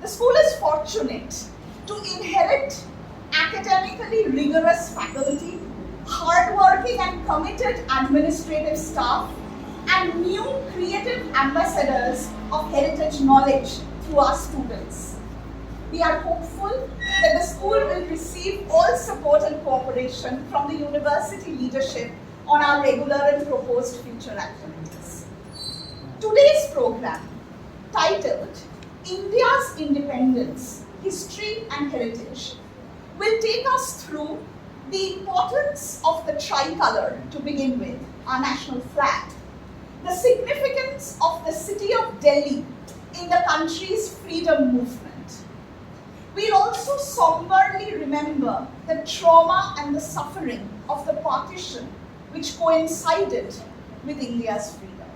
The school is fortunate to inherit academically rigorous faculty, hardworking and committed administrative staff, and new creative ambassadors of heritage knowledge through our students. We are hopeful that the school will receive all support and cooperation from the university leadership on our regular and proposed future activities. Today's program, titled India's Independence, History and Heritage, will take us through the importance of the tricolor to begin with, our national flag, the significance of the city of Delhi in the country's freedom movement. We'll also somberly remember the trauma and the suffering of the partition which coincided with India's freedom.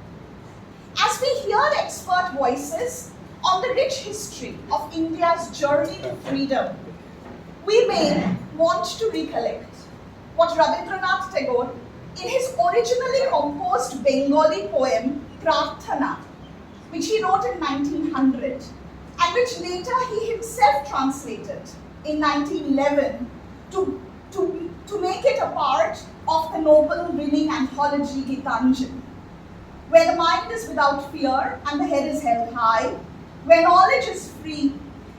As we hear expert voices on the rich history of India's journey to freedom, we may want to recollect what Rabindranath Tagore, in his originally composed Bengali poem Prarthana, which he wrote in 1900, and which later he himself translated in 1911 to make it a part of the noble winning anthology Gitanjali, where the mind is without fear and the head is held high, where knowledge is free,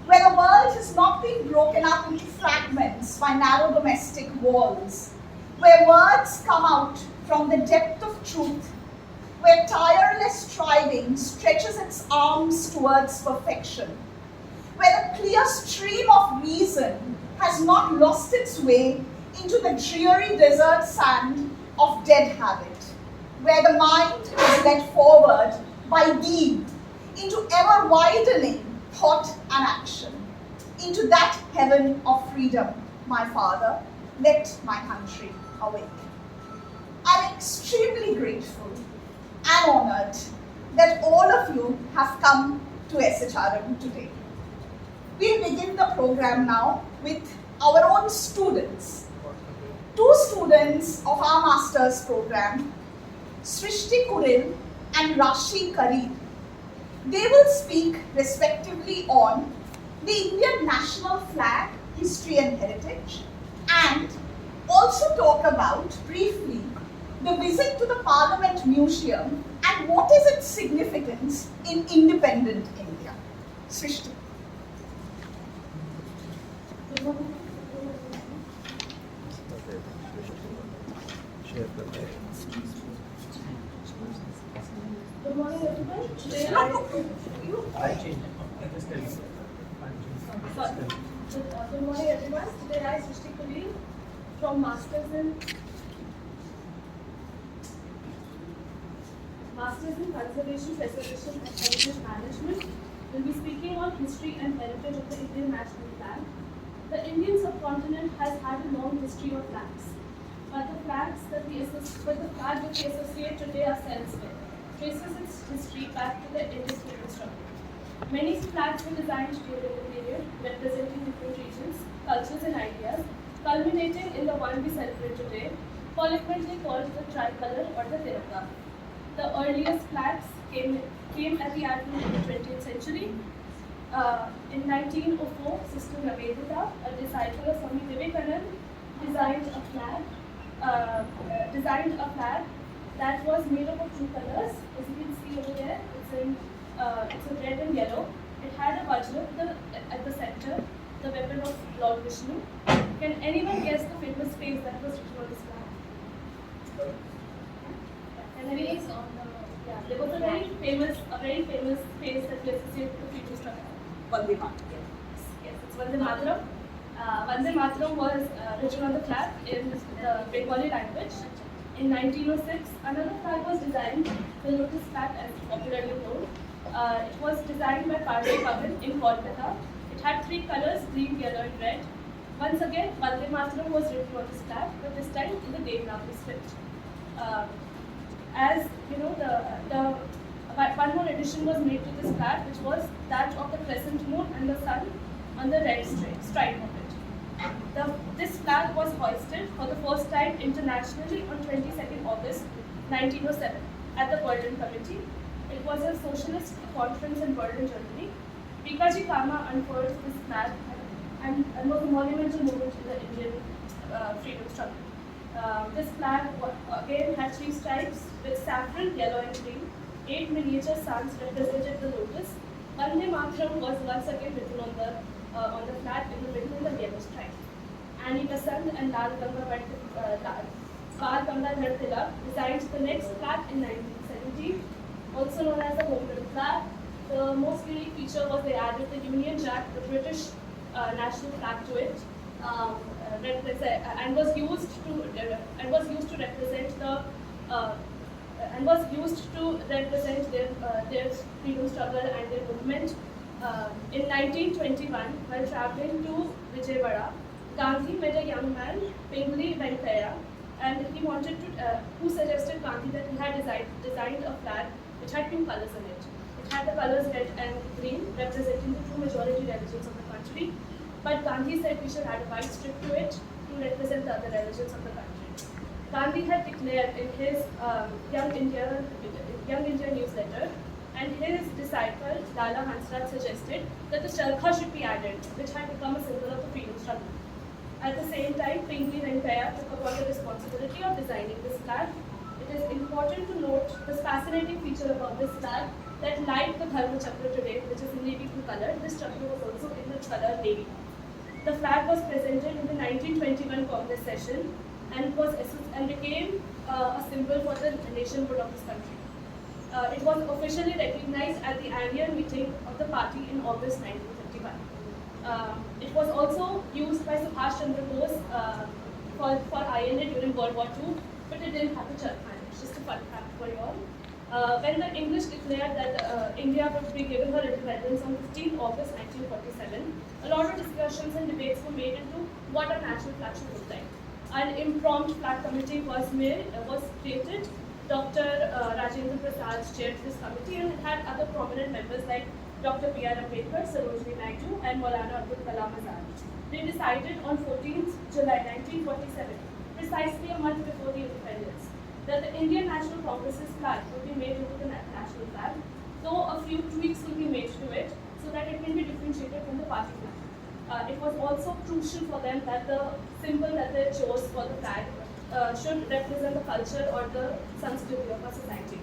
where the world has not been broken up into fragments by narrow domestic walls, where words come out from the depth of truth, where tireless striving stretches its arms towards perfection, where the clear stream of reason has not lost its way into the dreary desert sand of dead habit, where the mind is led forward by deed into ever-widening thought and action, into that heaven of freedom, my Father, let my country awake. I'm extremely grateful and honored that all of you have come to SHRM today. We'll begin the program now with our own students. Two students of our master's program, Srishti Kuril and Rashi Kareer. They will speak respectively on the Indian national flag, history and heritage, and also talk about briefly the visit to the Parliament Museum and what is its significance in independent India. Srishti. Good morning, everyone. Today Good morning, everyone. Today I, Srishti Kuril, from Masters in Conservation, Preservation and Heritage Management, will be speaking on history and heritage of the Indian national flag. The Indian subcontinent has had a long history of flags, but the flag that we associate today ourselves with traces its history back to the Indian freedom struggle. Many flags were designed during the period, representing different regions, cultures and ideas, culminating in the one we celebrate today, colloquially called the tricolor or the Tiranga. The earliest flags came at the advent of the 20th century. In 1904, Sister Nivedita, a disciple of Swami Vivekananda, designed a flag that was made up of two colors. As you can see over there, it's a red and yellow. It had a vajra at the center, the weapon of Lord Vishnu. Can anyone guess the famous phrase that was written on this flag? There was a very famous phrase that we associate with the freedom struggle. Vande Mataram. Yes, it's Vande Mataram. Vande Mataram was written on the flag in the Bengali language. In 1906, another flag was designed, the Lotus flag as popularly known. It was designed by Parsi Bhavan in Kolkata. It had three colors, green, yellow and red. Once again, Vande Mataram was written on this flag, but this time in the Devanagari script. As you know, one more addition was made to this flag, which was that of the crescent moon and the sun on the red stripe of it. This flag was hoisted for the first time internationally on 22nd August 1907 at the Berlin Committee. It was a socialist conference in Berlin, Germany. Bikaji Kama unfurled this flag and was a monumental moment in the Indian freedom struggle. This flag again had three stripes with saffron, yellow and green. 8 miniature suns represented the lotus. Vande Mataram was once again written on the flag in the middle in the yellow stripe. Annie Besant and Lal Gangadhar Tilak designed the next flag in 1970, also known as the Home Rule flag. The most unique feature was they added the Union Jack, the British national flag, to it, and was used to represent their freedom struggle and their movement. In 1921, while traveling to Vijayawada, Gandhi met a young man, Pingali Venkaya, and who suggested Gandhi that he had designed a flag which had two colors in it. It had the colors red and green, representing the two majority religions of the country. But Gandhi said we should add a white strip to it to represent the other religions of the country. Gandhi had declared in his Young India newsletter, and his disciple Lala Hansraj suggested that the charkha should be added, which had become a symbol of the freedom struggle. At the same time, Pingali Venkaya took upon the responsibility of designing this flag. It is important to note this fascinating feature about this flag that, like the Dharma Chakra today, which is in navy blue color, this chakra was also in the color navy. The flag was presented in the 1921 Congress session and became a symbol for the nationhood of this country. It was officially recognized at the annual meeting of the party in August 1951. It was also used by Subhash Chandra Bose for INA during World War II, but it didn't have a charkha. It's just a fun fact for you all. When the English declared that India would be given her independence on 15 August 1947, a lot of discussions and debates were made into what a national flag should look like. An impromptu flag committee was created. Dr. Rajendra Prasad chaired this committee, and it had other prominent members like Dr. B.R. Ambedkar, Sarojini Naidu, and Maulana Abdul Kalam Azad. They decided on 14th July 1947, precisely a month before the independence, that the Indian National Congress's flag would be made into the national flag, though a few tweaks will be made to it so that it can be differentiated from the party flag. It was also crucial for them that the symbol that they chose for the flag should represent the culture or the Sanskriti of our society.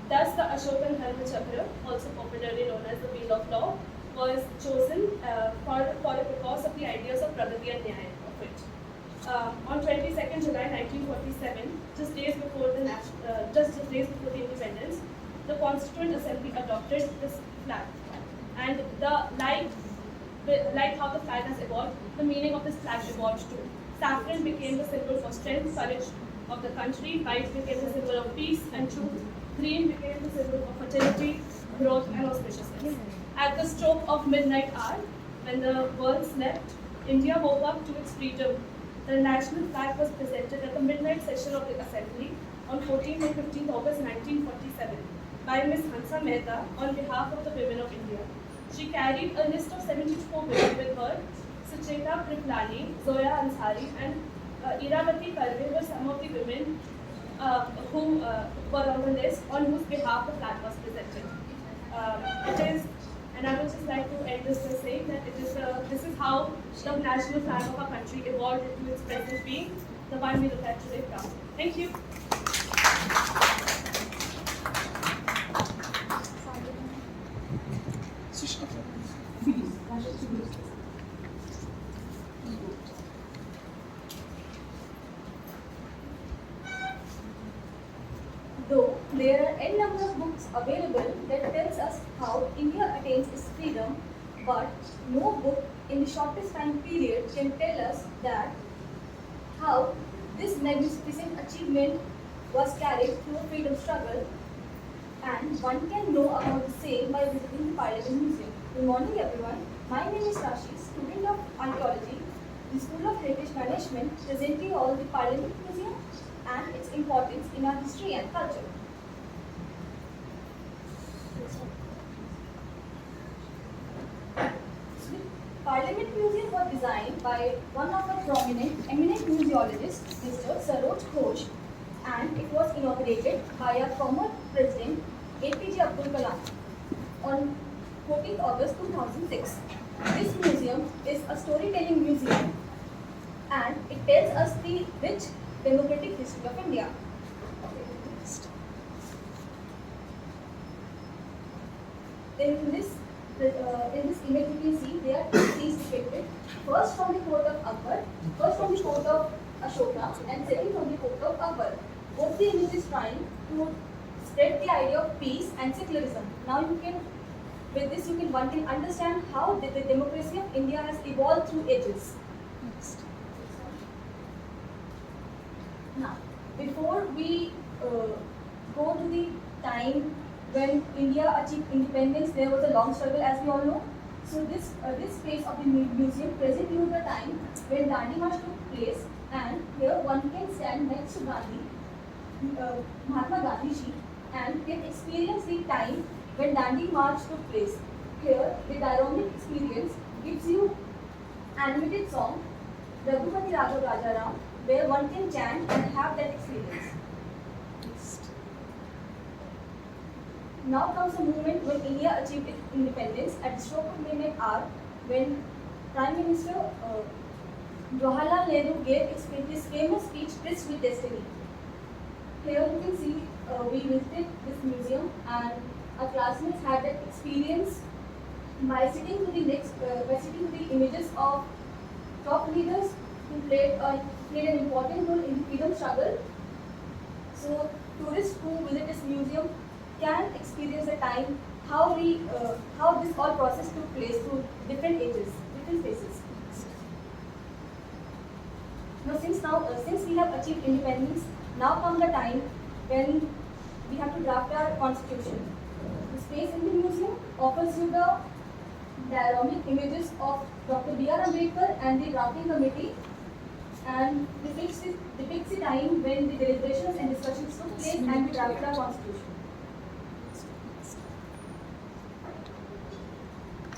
Thus, the Ashokan Dharma Chakra, also popularly known as the Wheel of Law, was chosen because of the ideas of Pragati and Nyaya of it. On 22nd July 1947, just days before the independence, the Constituent Assembly adopted this flag. And like how the flag has evolved, the meaning of this flag evolved too. Saffron became the symbol for strength, courage of the country. White became the symbol of peace and truth. Green became the symbol of fertility, growth, and auspiciousness. At the stroke of midnight hour, when the world slept, India woke up to its freedom. The national flag was presented at the midnight session of the Assembly on 14th and 15th August 1947 by Ms. Hansa Mehta on behalf of the women of India. She carried a list of 74 women with her. Sucheta Kriplani, Zoya Ansari, and Iravati Karve were some of the women who were on the list on whose behalf the flag was presented. And I would just like to end this by saying that this is how the national flag of our country evolved into its present being, the one we look at today now. Thank you. Though there are n number of books available that tells us how India attains its freedom, but no book in the shortest time period can tell us that how this magnificent achievement was carried through a freedom struggle, and one can know about the same by visiting the Parliament Museum. Good morning everyone, my name is Rashi, student of Archaeology, the School of Heritage Management, presenting all the Parliament Museum and its importance in our history and culture. Parliament Museum was designed by one of our eminent museologists, Mr. Saroj Ghosh, and it was inaugurated by our former President APJ Abdul Kalam on 14th August 2006. This museum is a storytelling museum and it tells us the rich democratic history of India. In this image you can see there are two scenes depicted. First from the court of Akbar, first from the court of Ashoka, and second from the court of Akbar. Both the images trying to spread the idea of peace and secularism. Now you can, with this you can one can understand how the democracy of India has evolved through ages. Now, before we go to the time when India achieved independence, there was a long struggle, as we all know. So this space of the museum presents you the time when Dandi March took place, and here one can stand next to Gandhi, Mahatma Gandhi ji, and can experience the time when Dandi March took place. Here, the dynamic experience gives you animated song, Raghupati Raghav Rajaram, where one can chant and have that experience. Now comes the moment when India achieved its independence at the stroke of midnight hour, when Prime Minister Jawaharlal Nehru gave his famous speech, "Tryst with Destiny." Here you can see we visited this museum and our classmates had that experience by sitting to the images of top leaders who played an important role in the freedom struggle. So tourists who visit this museum can experience the time how this all process took place through different ages, different phases. Since we have achieved independence, now comes the time when we have to draft our constitution. The space in the museum offers you the dioramic images of Dr. B.R. Ambedkar and the drafting committee, and depicts the time when the deliberations and discussions took place and we drafted our constitution.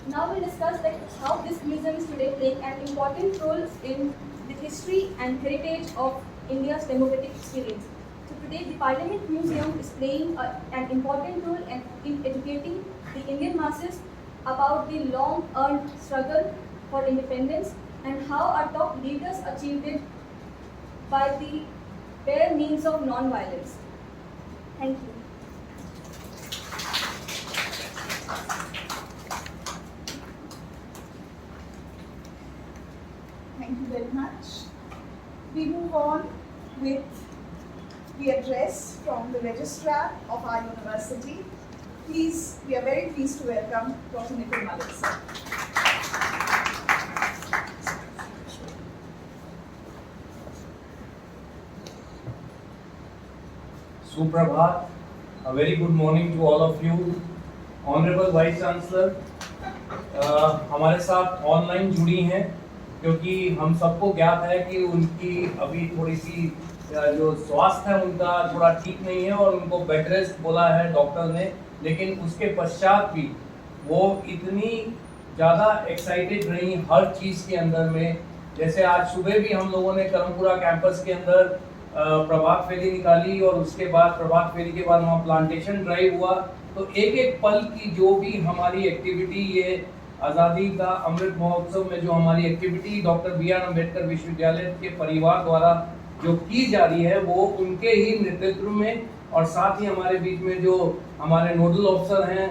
Now we'll discuss how this museum is today playing an important role in the history and heritage of India's democratic experience. So today the Parliament Museum is playing an important role in educating the Indian masses about the long earned struggle for independence and how our top leaders achieved it by the bare means of non-violence. Thank you. Thank you very much. We move on with the address from the registrar of our university. Please, we are very pleased to welcome Dr. Nikhil Malik sir. Suprabhat, a very good morning to all of you. Honorable Vice Chancellor, हमारे साथ online जुड़ी हैं क्योंकि हम सबको ज्ञात है कि उनकी अभी थोड़ी सी जो स्वास्थ्य है उनका थोड़ा ठीक नहीं है और उनको बेड रेस्ट बोला है डॉक्टर ने, लेकिन उसके पश्चात भी वो इतनी ज़्यादा एक्साइटेड रही हर चीज़ के अंदर में। जैसे आज सुबह भी हम लोगों ने करमपुरा कैंपस के अंदर प्रभात फेरी निकाली और उसके बाद प्रभात फेरी के बाद वहाँ प्लांटेशन ड्राइव हुआ, तो एक एक पल की जो भी हमारी एक्टिविटी, ये आज़ादी का अमृत महोत्सव में जो हमारी एक्टिविटी डॉक्टर B.R. अम्बेडकर विश्वविद्यालय के परिवार द्वारा जो की जा रही है वो उनके ही नेतृत्व में, और साथ ही हमारे बीच में जो हमारे नोडल ऑफिसर हैं,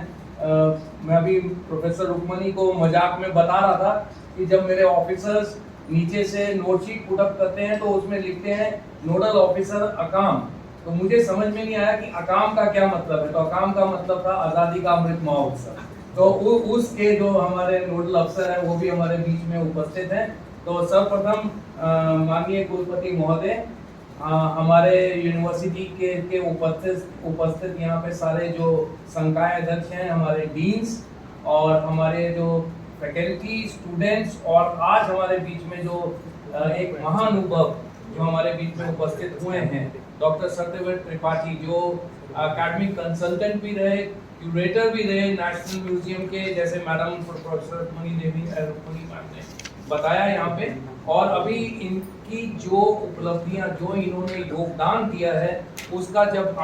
मैं अभी प्रोफेसर रुक्मणी को मजाक में बता रहा था कि जब मेरे ऑफिसर्स नीचे से नोट शीट पुटअप करते हैं तो उसमें लिखते हैं नोडल ऑफिसर अकाम, तो मुझे समझ में नहीं आया कि अकाम का क्या मतलब है, तो अकाम का मतलब था आज़ादी का अमृत महोत्सव। तो उसके जो हमारे नोडल अफसर हैं वो भी हमारे बीच में उपस्थित हैं। तो सर्वप्रथम माननीय कुलपति महोदय, हमारे यूनिवर्सिटी के उपस्थित यहाँ पे सारे जो संकाय अध्यक्ष हैं, हमारे डीन्स और हमारे जो फैकल्टी, स्टूडेंट्स, और आज हमारे बीच में जो एक महानुभव जो हमारे बीच में उपस्थित हुए हैं, डॉक्टर सत्यव्रत त्रिपाठी, जो एकेडमिक कंसल्टेंट भी रहे, क्यूरेटर भी रहे नेशनल म्यूजियम के, जैसे मैडम प्रोफेसर रुक्मणी देवी मैम ने बताया यहाँ पे, और अभी इनकी जो उपलब्धियाँ, जो इन्होंने योगदान दिया है, उसका जब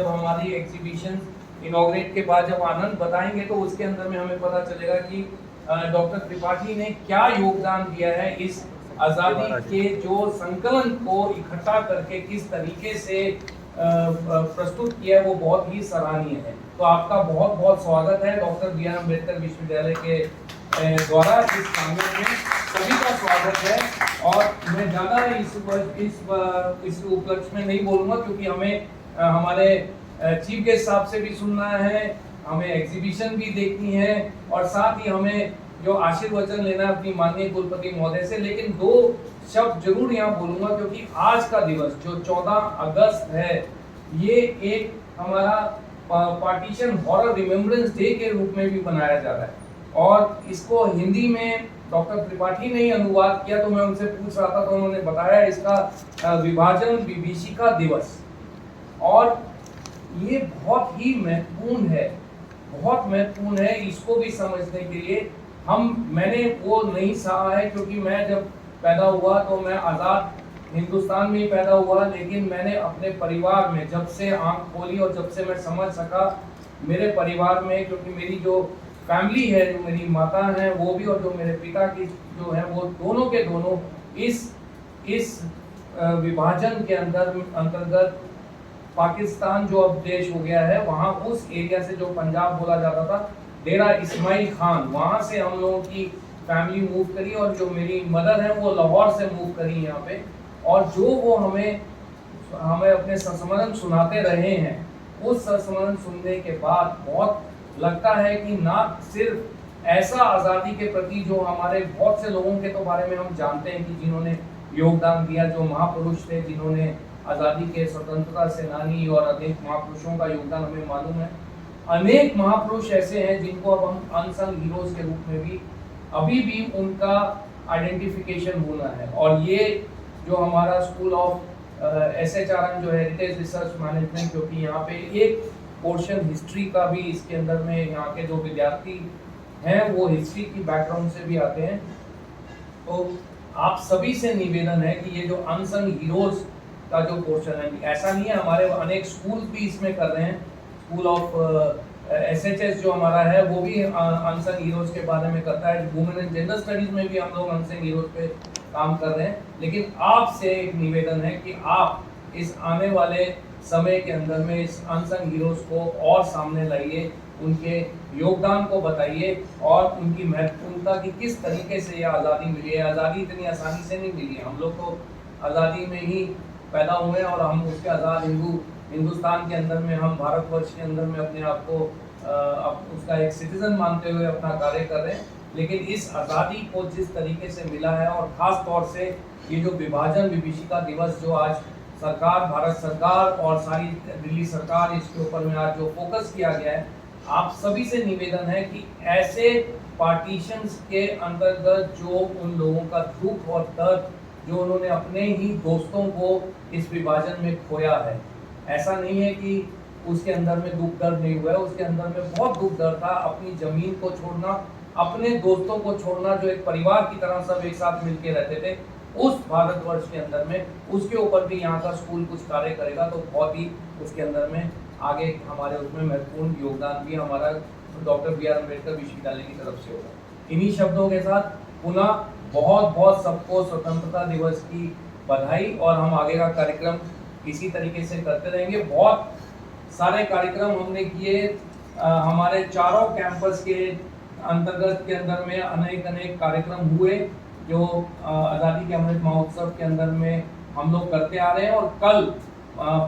हमारी एग्जीबिशन इनॉग्रेट के बाद जब आनंद बताएंगे तो उसके अंदर में हमें पता चलेगा कि डॉक्टर त्रिपाठी ने क्या योगदान दिया है इस आज़ादी के जो संकलन को इकट्ठा करके किस तरीके से प्रस्तुत किया है, वो बहुत ही सराहनीय है। तो आपका बहुत बहुत स्वागत है डॉक्टर बी आर अम्बेडकर विश्वविद्यालय के द्वारा इस सम्मेलन में सभी का स्वागत है। और मैं ज़्यादा इस उपलक्ष्य में नहीं बोलूँगा क्योंकि हमें हमारे चीफ गेस्ट साहब से भी सुनना है, हमें एग्जीबिशन भी देखनी है और साथ ही हमें जो आशीर्वचन लेना है अपनी माननीय कुलपति महोदय से। लेकिन दो शब्द जरूर यहाँ बोलूँगा क्योंकि आज का दिवस जो 14 अगस्त है, ये एक हमारा पार्टीशन हॉरर रिमेम्बरेंस डे के रूप में भी मनाया जा रहा है और इसको हिंदी में डॉक्टर त्रिपाठी ने ही अनुवाद किया। तो मैं उनसे पूछ रहा था तो उन्होंने बताया इसका विभाजन विभीषिका दिवस। और ये बहुत ही महत्वपूर्ण है, बहुत महत्वपूर्ण है। इसको भी समझने के लिए मैंने वो नहीं सहा है क्योंकि मैं जब पैदा हुआ तो मैं आज़ाद हिंदुस्तान में ही पैदा हुआ, लेकिन मैंने अपने परिवार में जब से आँख खोली और जब से मैं समझ सका मेरे परिवार में, क्योंकि मेरी जो फैमिली है, जो मेरी माता हैं वो भी और जो मेरे पिता की जो है वो दोनों के दोनों इस विभाजन के अंतर्गत पाकिस्तान जो अब देश हो गया है, वहाँ उस एरिया से जो पंजाब बोला जाता था, डेरा इस्माइल खान, वहाँ से हम लोगों की फैमिली मूव करी और जो मेरी मदर है वो लाहौर से मूव करी यहाँ पे। और जो वो हमें अपने संस्मरण सुनाते रहे हैं, उस संस्मरण सुनने के बाद बहुत लगता है कि ना सिर्फ ऐसा आज़ादी के प्रति जो हमारे बहुत से लोगों के तो बारे में हम जानते हैं कि जिन्होंने योगदान दिया, जो महापुरुष थे जिन्होंने आज़ादी के स्वतंत्रता सेनानी और अनेक महापुरुषों का योगदान हमें मालूम है। अनेक महापुरुष ऐसे हैं जिनको अब हम अनसंग हीरोज के रूप में भी अभी भी उनका आइडेंटिफिकेशन होना है। और ये जो हमारा स्कूल ऑफ SHRM जो हेरिटेज रिसर्च मैनेजमेंट, क्योंकि यहाँ पे एक पोर्शन हिस्ट्री का भी इसके अंदर में, यहाँ के जो विद्यार्थी हैं वो हिस्ट्री की बैकग्राउंड से भी आते हैं। तो आप सभी से निवेदन है कि ये जो अनसंग हीरोज का जो पोर्शन है, ऐसा नहीं है, हमारे अनेक स्कूल भी इसमें कर रहे हैं। स्कूल ऑफ SHS जो हमारा है वो भी अनसंग हीरोज के बारे में करता है। वुमेन एंड जेंडर स्टडीज में भी हम लोग अनसंग हीरोज पे काम कर रहे हैं। लेकिन आपसे एक निवेदन है कि आप इस आने वाले समय के अंदर में इस अनसंग हीरोज को और सामने लाइए, उनके योगदान को बताइए और उनकी महत्वपूर्णता की किस तरीके से ये आज़ादी मिली है। आज़ादी इतनी आसानी से नहीं मिली है, हम लोग तो आज़ादी में ही पैदा हुए हैं और हम उसके आज़ाद हिंदुस्तान के अंदर में, हम भारतवर्ष के अंदर में अपने आप को उसका एक सिटीजन मानते हुए अपना कार्य कर रहे हैं। लेकिन इस आज़ादी को जिस तरीके से मिला है और ख़ास तौर से ये जो विभाजन विभीषिका दिवस जो आज सरकार, भारत सरकार और सारी दिल्ली सरकार इसके ऊपर में आज जो फोकस किया गया है, आप सभी से निवेदन है कि ऐसे पार्टीशंस के अंतर्गत जो उन लोगों का दुख और दर्द जो उन्होंने अपने ही दोस्तों को इस विभाजन में खोया है, ऐसा नहीं है कि उसके अंदर में दुख दर्द नहीं हुआ है, उसके अंदर में बहुत दुख दर्द था। अपनी जमीन को छोड़ना, अपने दोस्तों को छोड़ना, जो एक परिवार की तरह सब एक साथ मिलके रहते थे उस भारतवर्ष के अंदर में, उसके ऊपर भी यहाँ का स्कूल कुछ कार्य करेगा तो बहुत ही उसके अंदर में आगे हमारे उसमें महत्वपूर्ण योगदान भी हमारा डॉक्टर बी आर अम्बेडकर विश्वविद्यालय की तरफ से होगा। इन्हीं शब्दों के साथ पुनः बहुत बहुत सबको स्वतंत्रता दिवस की बधाई और हम आगे का कार्यक्रम इसी तरीके से करते रहेंगे। बहुत सारे कार्यक्रम हमने किए, हमारे चारों कैंपस के अंतर्गत के अंदर में अनेक कार्यक्रम हुए जो आज़ादी के अमृत महोत्सव के अंदर में हम लोग करते आ रहे हैं। और कल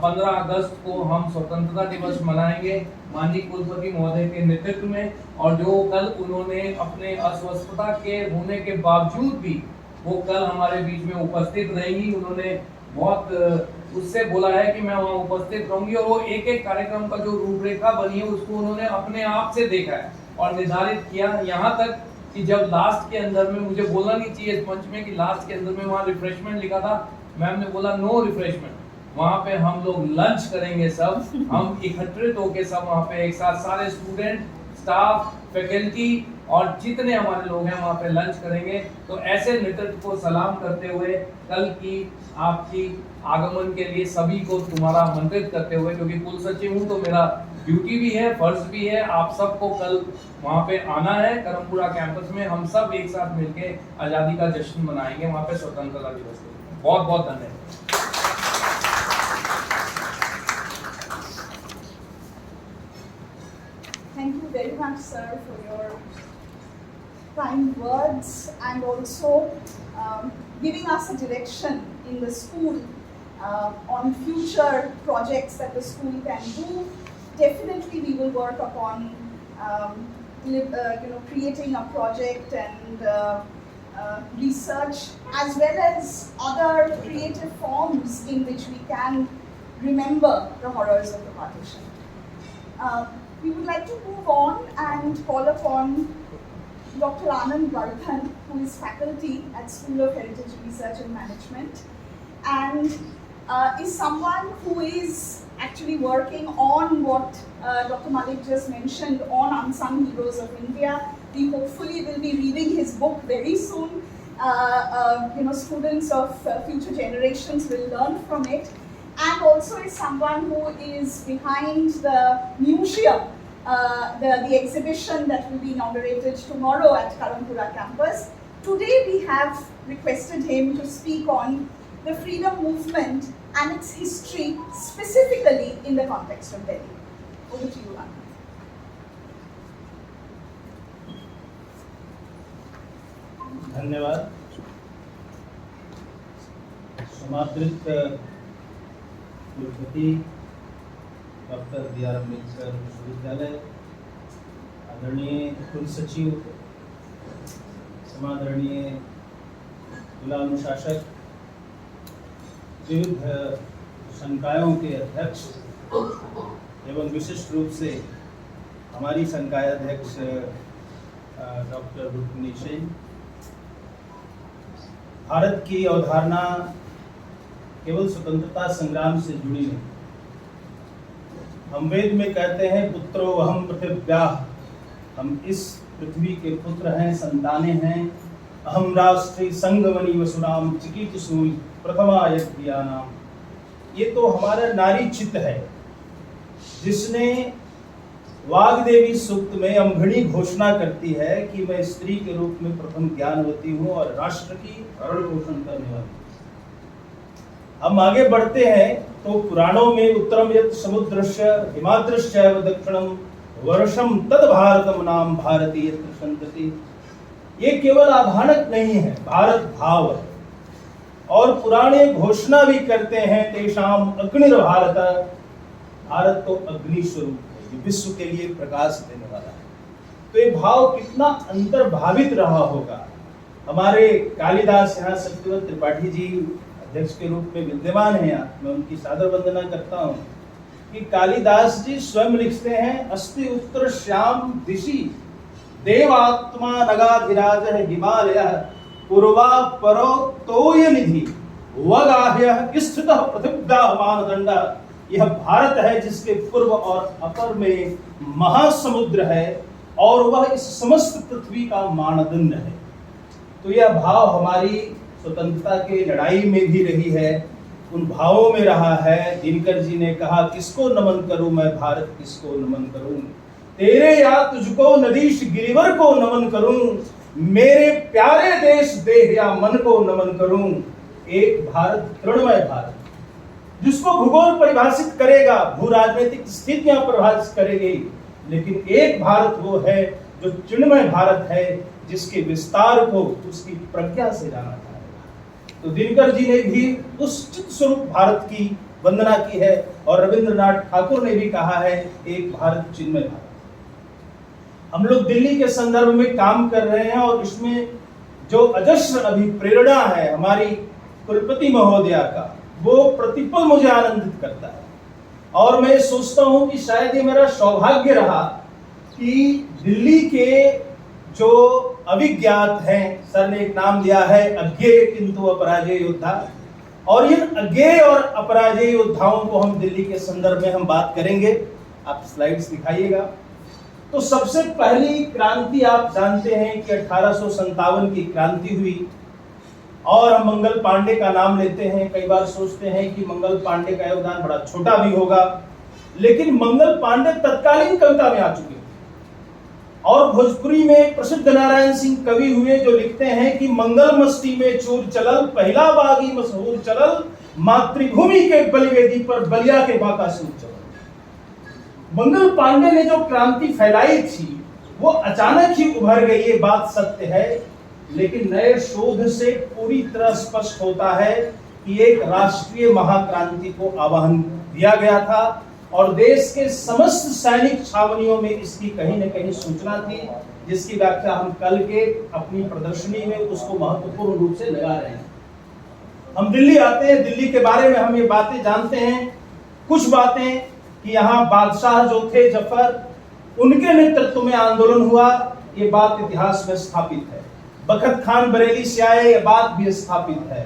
15 अगस्त को हम स्वतंत्रता दिवस मनाएंगे माननीय कुलपति महोदय के नेतृत्व में। और जो कल उन्होंने अपने अस्वस्थता के होने के बावजूद भी वो कल हमारे बीच में उपस्थित रहेंगी। उन्होंने बहुत उससे बोला है कि मैं वहाँ उपस्थित रहूंगी और वो एक कार्यक्रम का जो रूपरेखा बनी है उसको उन्होंने अपने आप से देखा है और निर्धारित किया। यहाँ तक कि जब लास्ट के अंदर में, मुझे बोलना नहीं चाहिए इस मंच में कि लास्ट के अंदर में वहाँ रिफ्रेशमेंट लिखा था, मैम ने बोला नो रिफ्रेशमेंट, वहाँ पे हम लोग लंच करेंगे, सब हम एकत्रित होके सब वहाँ पे एक साथ सारे स्टूडेंट, स्टाफ, फैकल्टी और जितने हमारे लोग हैं वहाँ पे लंच करेंगे। तो ऐसे नेतृत्व को सलाम करते हुए कल की आपकी आगमन के लिए सभी को तुम्हारा आमंत्रित करते हुए, क्योंकि कुल सचिव हूँ तो मेरा ड्यूटी भी है, फर्ज भी है। आप सबको कल वहाँ पे आना है करमपुरा कैंपस में, हम सब एक साथ मिलके आज़ादी का जश्न मनाएंगे वहाँ पे स्वतंत्रता दिवस को। बहुत बहुत धन्यवाद। Thank you very much, sir, for your kind words and also giving us a direction in the school on future projects that the school can do. Definitely, we will work upon creating a project and research as well as other creative forms in which we can remember the horrors of the partition. We would like to move on and call upon Dr. Anand Vardhan, who is faculty at School of Heritage Research and Management, and is someone who is actually working on what Dr. Malik just mentioned on Unsung Heroes of India. We hopefully will be reading his book very soon. Students of future generations will learn from it. And also is someone who is behind the museum, the exhibition that will be inaugurated tomorrow at Karampura campus. Today we have requested him to speak on the freedom movement and its history specifically in the context of Delhi. Over to you, Anand. धन्यवाद। समादृत कुलपति doctor B.R. Ambedkar विश्वविद्यालय, आदरणीय कुल सचिव, समादरणीय जिला अनुशासक, विविध संकायों के अध्यक्ष एवं विशिष्ट रूप से हमारी संकाय अध्यक्ष डॉक्टर रुक्मिणी सेन। भारत की अवधारणा केवल स्वतंत्रता संग्राम से जुड़ी नहीं। हम वेद में कहते हैं पुत्रो अहम पृथिव्याः, हम इस पृथ्वी के पुत्र हैं, संतानें हैं। अहम राष्ट्री संगमणि वसुराम चिकीर्षूय प्रथमा यज्ञानाम। ये तो हमारा नारी चित्त है जिसने वाग्देवी सूक्त में अमघड़ी घोषणा करती है कि मैं स्त्री के रूप में प्रथम ज्ञानवती हूँ और राष्ट्र की भरण पोषण करने वाली। हम आगे बढ़ते हैं तो पुराणों में उत्तरम यत् समुद्रस्य हिमाद्रश्चैव दक्षिणम वर्षम तद भारतम नाम भारती यत्र संतति। ये केवल आभाणक नहीं है, भारत भाव है। और पुराणे घोषणा भी करते हैं तेषाम अग्निर भारत, भारत तो अग्नि स्वरूप है, ये विश्व के लिए प्रकाश देने वाला है। तो ये भाव कितना अंतर्भावित रहा होगा। हमारे कालिदास यहाँ सत्यव्रत त्रिपाठी जी अध्यक्ष के रूप में विद्यमान है, यहाँ मैं उनकी सादर वंदना करता हूँ कि कालिदास जी स्वयं लिखते हैं अस्ति उत्तर श्याम दिशि देवात्मा नगाधिराज हिमालय पूर्वा परो तोय निधि वगाह्य स्थित पृथिव्या मानदंड। यह भारत है जिसके पूर्व और अपर में महासमुद्र है और वह इस समस्त पृथ्वी का मानदंड है। तो यह भाव हमारी स्वतंत्रता की लड़ाई में भी रही है, उन भावों में रहा है। दिनकर जी ने कहा किसको नमन करूं मैं भारत, किसको नमन करूं, तेरे या तुझको नदीश गिरिवर को नमन करूं, मेरे प्यारे देश देह या मन को नमन करूं। एक भारत तृणमय भारत जिसको भूगोल परिभाषित करेगा, भू राजनीतिक स्थितियां परिभाषित करेगी, लेकिन एक भारत वो है जो चिन्मय भारत है जिसके विस्तार को उसकी प्रज्ञा से जाना जाएगा। तो दिनकर जी ने भी उस चित्त स्वरूप भारत की वंदना की है और रविंद्रनाथ ठाकुर ने भी कहा है एक भारत चिन्मय भारत। हम लोग दिल्ली के संदर्भ में काम कर रहे हैं और इसमें जो अजस्र अभी प्रेरणा है हमारी कुलपति महोदया का, वो प्रतिपल मुझे आनंदित करता है। और मैं सोचता हूं कि शायद ये मेरा सौभाग्य रहा कि दिल्ली के जो अभिज्ञात हैं, सर ने एक नाम दिया है अज्ञेय किंतु अपराजय योद्धा, और इन अज्ञेय और अपराजय योद्धाओं को हम दिल्ली के संदर्भ में हम बात करेंगे। आप स्लाइड्स दिखाइएगा। तो सबसे पहली क्रांति आप जानते हैं कि 1857 की क्रांति हुई और हम मंगल पांडे का नाम लेते हैं। कई बार सोचते हैं कि मंगल पांडे का योगदान बड़ा छोटा भी होगा, लेकिन मंगल पांडे तत्कालीन कविता में आ चुके थे। और भोजपुरी में एक प्रसिद्ध नारायण सिंह कवि हुए जो लिखते हैं कि मंगल मस्ती में चूर चलल, पहला बागी मशहूर चलल, मातृभूमि के बलिवेदी पर बलिया के बाका सूर चलल। मंगल पांडे ने जो क्रांति फैलाई थी वो अचानक ही उभर गई, ये बात सत्य है, लेकिन नए शोध से पूरी तरह स्पष्ट होता है कि एक राष्ट्रीय महाक्रांति को आह्वान दिया गया था और देश के समस्त सैनिक छावनियों में इसकी कहीं न कहीं सूचना थी, जिसकी व्याख्या हम कल के अपनी प्रदर्शनी में उसको महत्वपूर्ण रूप से लगा रहे हैं। हम दिल्ली आते हैं, दिल्ली के बारे में हम ये बातें जानते हैं, कुछ बातें कि यहाँ बादशाह जो थे जफर, उनके नेतृत्व में आंदोलन हुआ, ये बात इतिहास में स्थापित है। बखत खान बरेली से आए, ये बात भी स्थापित है।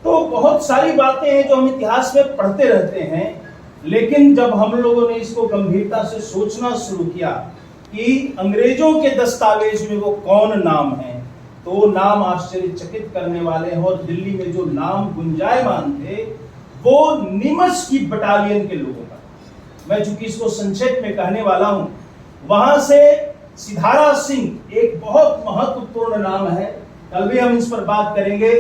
तो बहुत सारी बातें हैं जो हम इतिहास में पढ़ते रहते हैं, लेकिन जब हम लोगों ने इसको गंभीरता से सोचना शुरू किया कि अंग्रेजों के दस्तावेज में वो कौन नाम है, तो वो नाम आश्चर्यचकित करने वाले हैं। और दिल्ली में जो नाम गुंजायमान थे वो नीमच की बटालियन के लोगों का, मैं चूंकि इसको संक्षेप में कहने वाला हूं, वहां से सिधारा सिंह एक बहुत महत्वपूर्ण नाम है, कल भी हम इस पर बात करेंगे।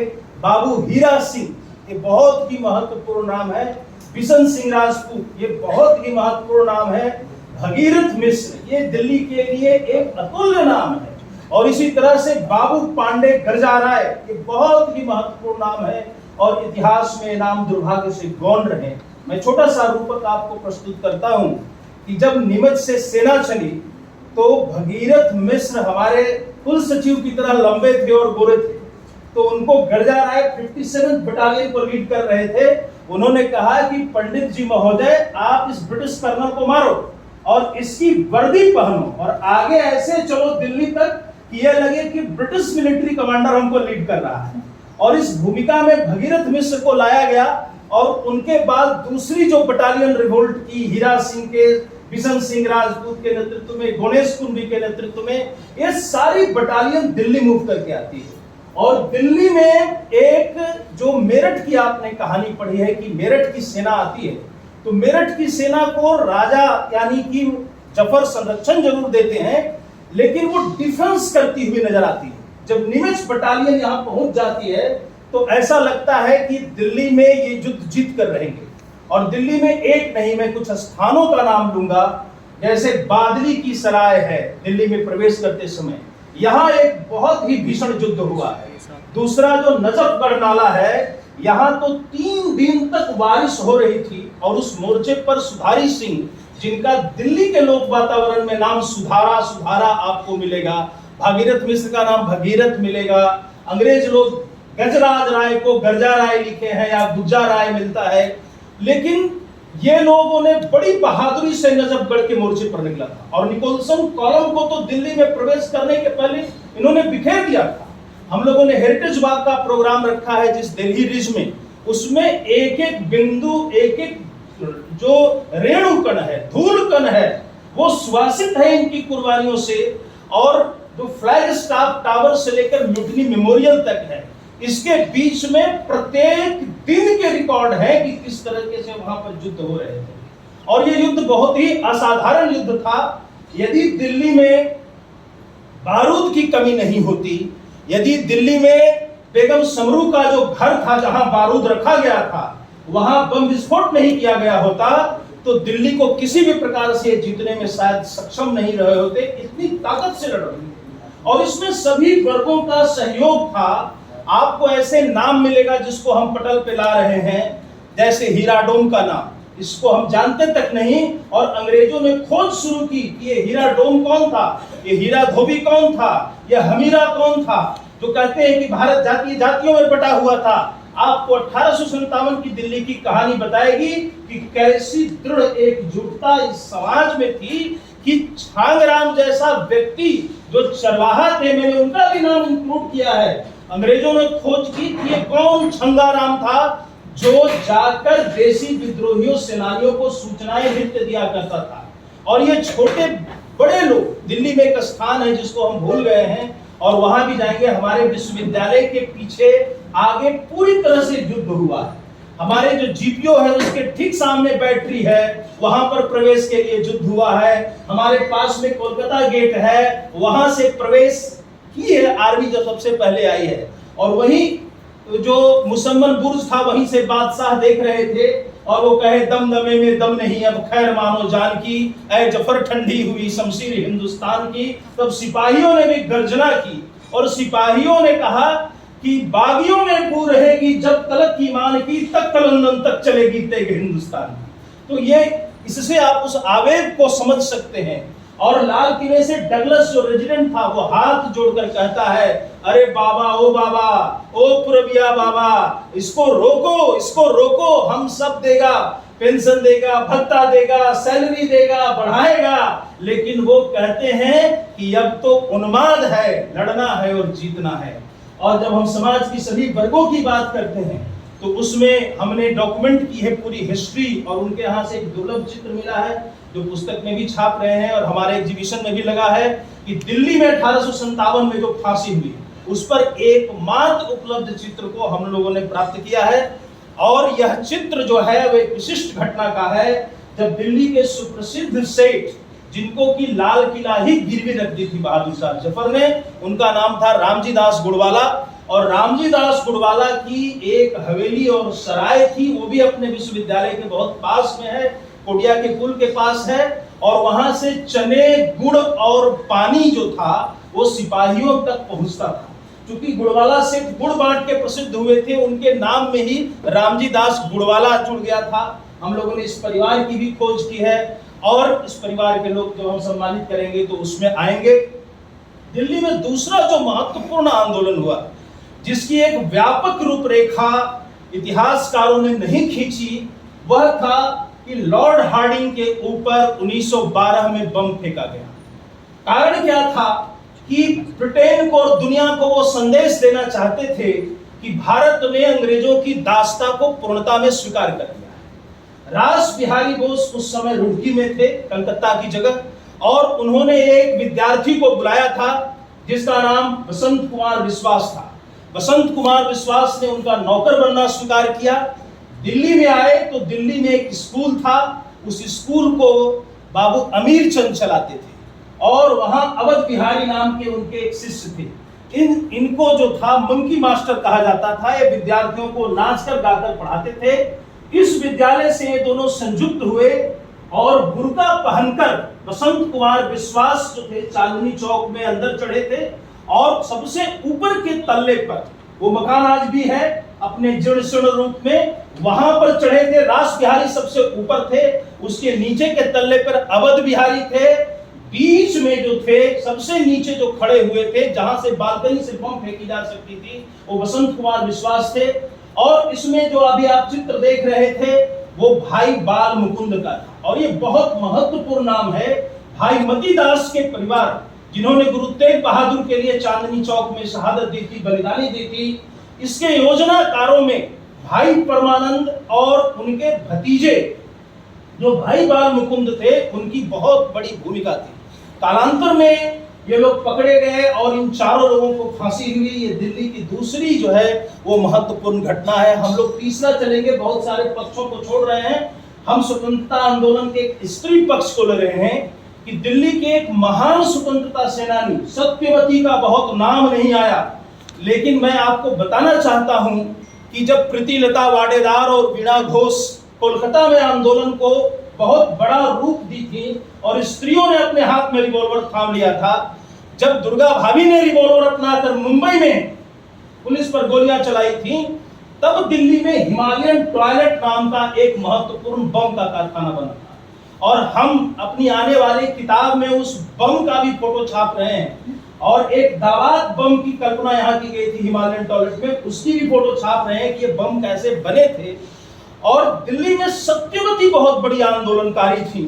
बाबू हीरा सिंह, ये बहुत ही महत्वपूर्ण नाम है। बिशन सिंह राजपूत, ये बहुत ही महत्वपूर्ण नाम है। भगीरथ मिश्र, ये दिल्ली के लिए एक अतुल्य नाम है। और इसी तरह से बाबू पांडे गर्जा राय, ये बहुत ही महत्वपूर्ण नाम है और इतिहास में नाम दुर्भाग्य से गौण रहे। मैं छोटा सा रूपक आपको प्रस्तुत करता हूं कि जब नीमच से सेना चली तो भगीरथ मिश्र हमारे कुल सचिव की तरह लंबे थे और गोरे थे, तो उनको गर्जा राय 57 बटालियन को लीड कर रहे थे। उन्होंने कहा कि पंडित जी महोदय, आप इस ब्रिटिश कर्नल को मारो और इसकी वर्दी पहनो और आगे ऐसे चलो दिल्ली तक कि यह लगे कि ब्रिटिश मिलिट्री कमांडर हमको लीड कर रहा है। और इस भूमिका में भगीरथ मिश्र को लाया गया और उनके बाद दूसरी जो बटालियन रिवोल्ट की, हीरा सिंह के, बिशन सिंह राजपूत के नेतृत्व में, गणेश कुंभी के नेतृत्व में, ये सारी बटालियन दिल्ली मूव करके आती है। और दिल्ली में एक जो मेरठ की आपने कहानी पढ़ी है कि मेरठ की सेना आती है, तो मेरठ की सेना को राजा यानी कि जफर संरक्षण जरूर देते हैं, लेकिन वो डिफेंस करती हुई नजर आती है। जब नीमच बटालियन यहाँ पहुंच जाती है तो ऐसा लगता है कि दिल्ली में ये युद्ध जीत कर रहेंगे। और दिल्ली में एक नहीं, मैं कुछ स्थानों का नाम लूंगा, जैसे बादली की सराय है दिल्ली में प्रवेश करते समय, यहाँ एक बहुत ही भीषण युद्ध हुआ है। दूसरा जो नजफगढ़ नाला है, यहाँ तो 3 दिन तक बारिश हो रही थी और उस मोर्चे पर सुधारी सिंह, जिनका दिल्ली के लोक वातावरण में नाम सुधारा सुधारा आपको मिलेगा, भागीरथ मिश्र का नाम भगीरथ मिलेगा, अंग्रेज लोग गजराज राय को गर्जा राय लिखे हैं या गुज्जा राय मिलता है, लेकिन ये लोगों ने बड़ी बहादुरी से नजफगढ़ के मोर्चे पर निकला था। और निकोलसन कॉलम को तो दिल्ली में प्रवेश करने के पहले इन्होंने बिखेर दिया था। हम लोगों ने हेरिटेज वॉक का प्रोग्राम रखा है जिस दिल्ली रिज में, उसमें एक एक बिंदु, एक एक जो रेणुकण है, धूल कण है, वो सुवासित है इनकी कुर्बानियों से। और जो फ्लैग स्टाफ टावर से लेकर म्यूटिनी मेमोरियल तक है, इसके बीच में प्रत्येक दिन के रिकॉर्ड है कि किस तरीके से वहां पर युद्ध हो रहे थे। और ये युद्ध बहुत ही असाधारण युद्ध था। यदि दिल्ली में बारूद की कमी नहीं होती, यदि दिल्ली में बेगम समरू का जो घर था जहां बारूद रखा गया था, वहां बम विस्फोट नहीं किया गया होता, तो दिल्ली को किसी भी प्रकार से जीतने में शायद सक्षम नहीं रहे होते। इतनी ताकत से लड़ रही थी और इसमें सभी वर्गों का सहयोग था। आपको ऐसे नाम मिलेगा जिसको हम पटल पे ला रहे हैं, जैसे हीरा डोम का नाम, इसको हम जानते तक नहीं। और अंग्रेजों ने खोज शुरू की कि ये हीरा डोम कौन था, ये हीरा धोबी कौन था, ये हमीरा कौन था, जो कहते हैं कि भारत जातीय जातियों में बटा हुआ था। आपको 1857 की दिल्ली की कहानी बताएगी कि कैसी दृढ़ एकजुटता इस समाज में थी कि छांगराम जैसा व्यक्ति जो चरवाहा थे, मैंने उनका भी नाम इंक्लूड किया है। अंग्रेजों ने खोज की कि ये कौन छंगाराम था जो जाकर देशी विद्रोहियों सेनानियों को सूचनाएं नित्य दिया करता था। और ये छोटे बड़े लोग, दिल्ली में एक स्थान है जिसको हम भूल गए हैं और वहां भी जाएंगे, हमारे विश्वविद्यालय के पीछे आगे पूरी तरह से युद्ध हुआ है। हमारे जो जीपीओ है उसके ठीक सामने बैटरी है, वहां पर प्रवेश के लिए युद्ध हुआ है। हमारे पास में कोलकाता गेट है, वहां से प्रवेश की है आर्मी जो सबसे पहले आई है। और वही जो मुसम्मन बुर्ज था वहीं से बादशाह देख रहे थे और वो कहे दमदमे में दम नहीं अब खैर मानो जान की, ऐ जफर ठंडी हुई शमशीर हिंदुस्तान की। तब सिपाहियों ने भी गर्जना की और सिपाहियों ने कहा कि बागियों में पू रहेगी जब तलक ईमान की, तक लंदन तक चलेगी तेग हिंदुस्तान की। तो ये इससे आप उस आवेग को समझ सकते हैं। और लाल किले से डगलस जो रेजिडेंट था वो हाथ जोड़कर कहता है, अरे बाबा ओ पुरबिया बाबा, इसको रोको, हम सब देगा, पेंशन देगा, भत्ता देगा, सैलरी देगा, बढ़ाएगा। लेकिन वो कहते हैं कि अब तो उन्माद है, लड़ना है और जीतना है। और जब हम समाज की सभी वर्गों की बात करते हैं तो उसमें हमने डॉक्यूमेंट की है पूरी हिस्ट्री, और उनके यहाँ से एक दुर्लभ चित्र मिला है जो पुस्तक में भी छाप रहे हैं और हमारे एग्जीबिशन में भी लगा है कि दिल्ली में 1857 में जो फांसी हुई उस पर एकमात्र उपलब्ध चित्र को हम लोगों ने प्राप्त किया है। और यह चित्र जो है वो एक विशिष्ट घटना का है जब दिल्ली के सुप्रसिद्ध सेठ, जिनको की लाल किला ही गिरवी रख दी थी बहादुर शाह जफर ने, उनका नाम था रामजी दास गुड़वाला। और रामजी दास गुड़वाला की एक हवेली और सराय थी, वो भी अपने विश्वविद्यालय के बहुत पास में है, कोडिया के पुल के पास है। और वहां से चने, गुड़ और पानी जो था वो सिपाहियों तक पहुंचता था। क्योंकि गुड़वाला से गुड़ बांट के प्रसिद्ध हुए थे, उनके नाम में ही रामजी दास गुड़वाला जुड़ गया था। हम लोगों ने इस परिवार की भी खोज की है और इस परिवार के लोग जो हम सम्मानित करेंगे तो उसमें आएंगे। दिल्ली में दूसरा जो महत्वपूर्ण आंदोलन हुआ जिसकी एक व्यापक रूपरेखा इतिहासकारों ने नहीं खींची, वह था कि लॉर्ड हार्डिंग के ऊपर 1912 में बम फेंका गया। कारण क्या था कि ब्रिटेन को और दुनिया को वो संदेश देना चाहते थे कि भारत ने अंग्रेजों की दासता को पूर्णता में स्वीकार कर लिया है। रास बिहारी बोस उस समय रुड़की में थे, कलकत्ता की जगह, और उन्होंने एक विद्यार्थी को बुलाया था जिसका नाम बसंत कुमार विश्वास था। बसंत कुमार विश्वास ने उनका नौकर बनना स्वीकार किया। दिल्ली में आए तो दिल्ली में एक स्कूल था, उस स्कूल को बाबू अमीर चंद चलाते थे और वहां अवध बिहारी नाम के उनके एक शिष्य थे। इनको जो था मंकी मास्टर कहा जाता था। ये विद्यार्थियों को नाच कर गाकर पढ़ाते थे। इस विद्यालय से ये दोनों संयुक्त हुए और बुर्का पहनकर बसंत कुमार विश्वास जो थे चांदनी चौक में अंदर चढ़े थे और सबसे ऊपर के तल्ले पर, वो मकान आज भी है अपने जीर्ण रूप में, वहां पर चढ़े थे। रास बिहारी सबसे ऊपर थे, उसके नीचे के तल्ले पर अवध बिहारी थे, बीच में जो थे सबसे नीचे जो खड़े हुए थे जहां से बालकनी से बम फेंकी जा सकती थी वो बसंत कुमार विश्वास थे। और इसमें जो अभी आप चित्र देख रहे थे वो भाई बाल मुकुंद का था। और ये बहुत महत्वपूर्ण नाम है। भाई मतीदास के परिवार जिन्होंने गुरु तेग बहादुर के लिए चांदनी चौक में शहादत दी थी, बलिदानी दी थी, इसके योजनाकारों में भाई परमानंद और उनके भतीजे जो भाई बाल मुकुंद थे उनकी बहुत बड़ी भूमिका थी। कालांतर में ये लोग पकड़े गए और इन चारों लोगों को फांसी हुई। ये दिल्ली की दूसरी जो है वो महत्वपूर्ण घटना है। हम लोग तीसरा चलेंगे, बहुत सारे पक्षों को छोड़ रहे हैं। हम स्वतंत्रता आंदोलन के एक स्त्री पक्ष को ले रहे हैं कि दिल्ली के एक महान स्वतंत्रता सेनानी सत्यवती का बहुत नाम नहीं आया, लेकिन मैं आपको बताना चाहता हूं कि जब प्रीतिलता वाडेदार और वीणा घोष कोलकाता में आंदोलन को बहुत बड़ा रूप दी थी और स्त्रियों ने अपने हाथ में रिवॉल्वर थाम लिया था, जब दुर्गा भाभी ने रिवॉल्वर अपनाकर मुंबई में पुलिस पर गोलियां चलाई थी, तब दिल्ली में हिमालयन टॉयलेट नाम का एक महत्वपूर्ण बम का कारखाना बना था। और हम अपनी आने वाली किताब में उस बम का भी फोटो छाप रहे हैं और एक दावात बम की कल्पना यहाँ की गई थी हिमालयन टॉयलेट में, उसकी भी फोटो छाप रहे हैं कि ये बम कैसे बने थे। और दिल्ली में सत्यवती बहुत बड़ी आंदोलनकारी थी।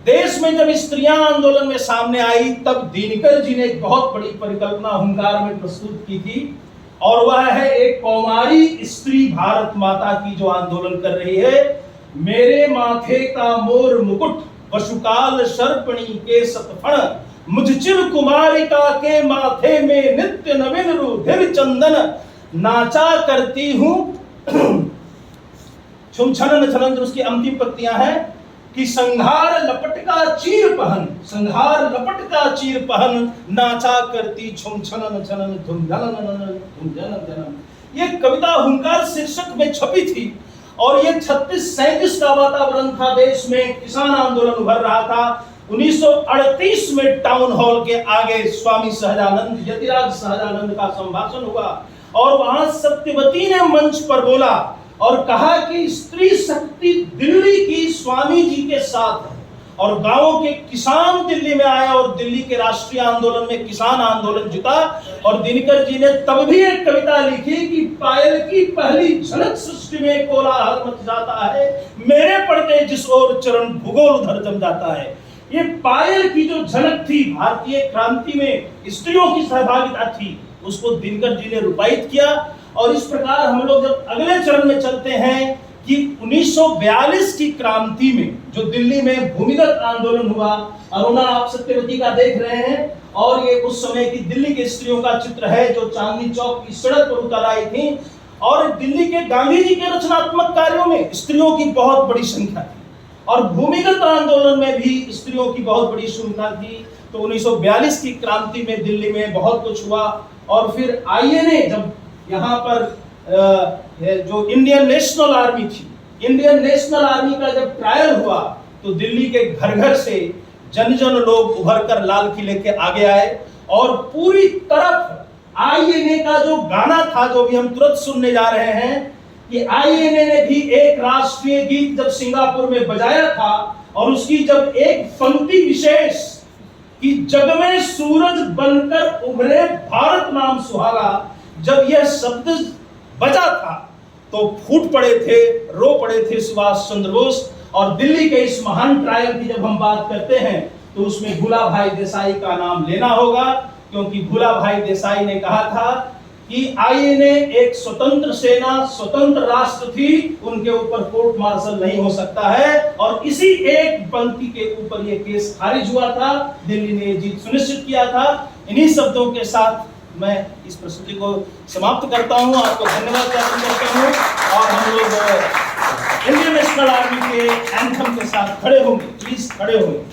देश में जब स्त्रियां आंदोलन में सामने आई तब दिनकर जी ने एक बहुत बड़ी परिकल्पना हुंकार में प्रस्तुत की थी और वह है एक कौमारी स्त्री भारत माता की जो आंदोलन कर रही है। मेरे माथे का मोर मुकुट पशुकाल सर्पणी के सतफण, मुझ चिर कुमारिका के माथे में नित्य नवीन रुधिर चंदन, नाचा करती हूँ छुम छनन छनन जो उसकी अंतिम पंक्तियां हैं कि संघार लपट का चीर पहन, संघार लपट का चीर पहन, नाचा करती छुम छनन छनन धुम झनन धुम झनन झनन। ये कविता हुंकार शीर्षक में छपी थी और ये 36-37 का वातावरण था, देश में किसान आंदोलन उभर रहा था। 1938 में टाउन हॉल के आगे स्वामी सहजानंद, यतिराज सहजानंद का संभाषण हुआ और वहां सत्यवती ने मंच पर बोला और कहा कि स्त्री शक्ति दिल्ली की स्वामी जी के साथ है। और गांवों के किसान दिल्ली में आए और दिल्ली के राष्ट्रीय आंदोलन में किसान आंदोलन जुटा। और दिनकर जी ने तब भी एक कविता लिखी कि पायल की पहली झलक सृष्टि में कोलाहल मच जाता है, मेरे पढ़ते जिस ओर चरण भूगोल उधर जम जाता है। ये पायल की जो झलक थी भारतीय क्रांति में स्त्रियों की सहभागिता थी, उसको दिनकर जी ने रूपायित किया। और इस प्रकार हम लोग जब अगले चरण में चलते हैं कि 1942 की क्रांति में जो दिल्ली में भूमिगत आंदोलन हुआ, अरुणा आप सत्यवती का देख रहे हैं और ये उस समय की दिल्ली के स्त्रियों का चित्र है जो चांदनी चौक की सड़क पर उतर आई थी। और दिल्ली के गांधी जी के रचनात्मक कार्यों में स्त्रियों की बहुत बड़ी संख्या थी और भूमिगत आंदोलन में भी स्त्रियों की बहुत बड़ी भूमिका थी। तो 1942 की क्रांति में दिल्ली में बहुत कुछ हुआ। और फिर आईएनए जब यहाँ पर जो इंडियन नेशनल आर्मी थी, इंडियन नेशनल आर्मी का जब ट्रायल हुआ तो दिल्ली के घर घर से जन जन लोग उभर कर लाल किले के आगे आए और पूरी तरफ आईएनए का जो गाना था, जो भी हम तुरंत सुनने जा रहे हैं, कि आईएनए ने भी एक राष्ट्रीय गीत जब सिंगापुर में बजाया था और उसकी जब एक पंक्ति विशेष कि जग में सूरज बनकर उभरे भारत नाम सुहागा, जब यह शब्द बजा था तो फूट पड़े थे, रो पड़े थे सुभाष चंद्र बोस। और दिल्ली के इस महान ट्रायल की जब हम बात करते हैं तो उसमें भूला भाई देसाई का नाम लेना होगा, क्योंकि भूला भाई देसाई ने कहा था कि आईएनए एक स्वतंत्र सेना, स्वतंत्र राष्ट्र थी, उनके ऊपर कोर्ट मार्शल नहीं हो सकता है। और इसी एक पंक्ति के ऊपर यह केस खारिज हुआ था, दिल्ली ने जीत सुनिश्चित किया था। इन्हीं शब्दों के साथ मैं इस प्रस्तुति को समाप्त करता हूं, आपको धन्यवाद ज्ञापन करता हूं। और हम लोग इंडियन नेशनल आर्मी के एंथम के साथ खड़े होंगे, प्लीज खड़े होंगे।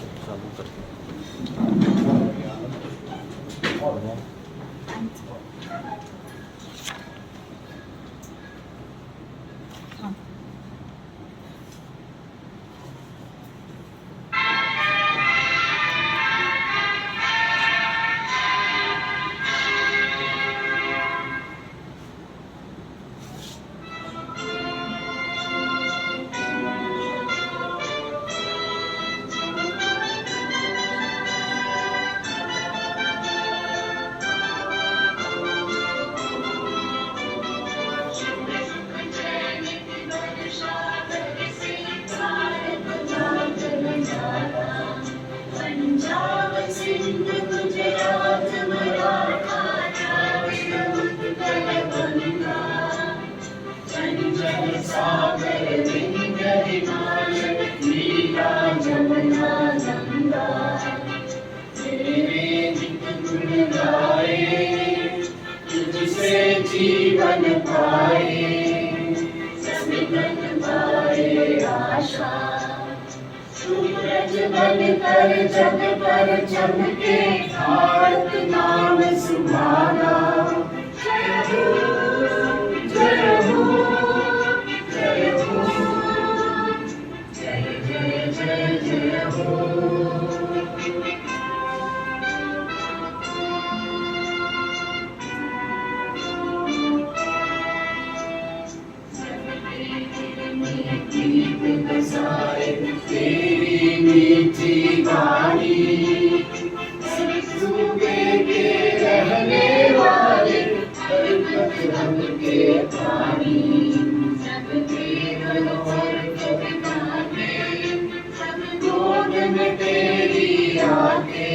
जीवन पाए समितन पाए आशा, सूरज बनकर जग पर चमके भारत नाम सुभागा। जय हो जय हो जय हो, जय जय जय जय हो। तेरी मीठी वाणी सूबे के रहने वाले हम के पानी, सबके कविता में सब गोद में तेरी आके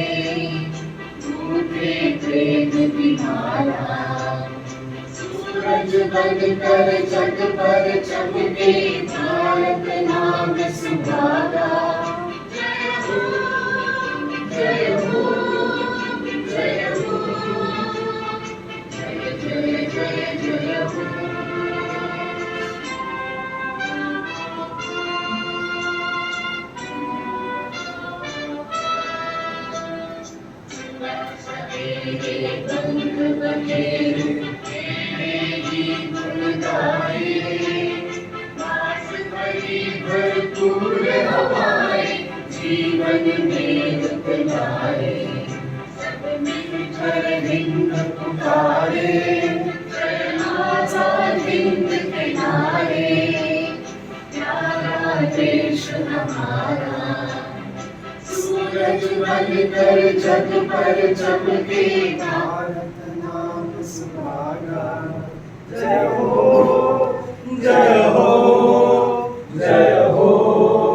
टूटे प्रेम की माला। सूरज बनकर जग पर चमके भारत नाम सुभागा। जय हो जय हो जय हो, जय जय जय जय हो। लगे, तेरे ही गुण गाए। बास भरी भरपूर हवाएं जीवन में रुतलाए, सब मिलकर हिंद पुकारे, आजाद हिंद के नारे, प्यारा देश हमारा, सूरज बनकर जग पर चमके, भारत नाम सुहागा। जय हो, जय हो।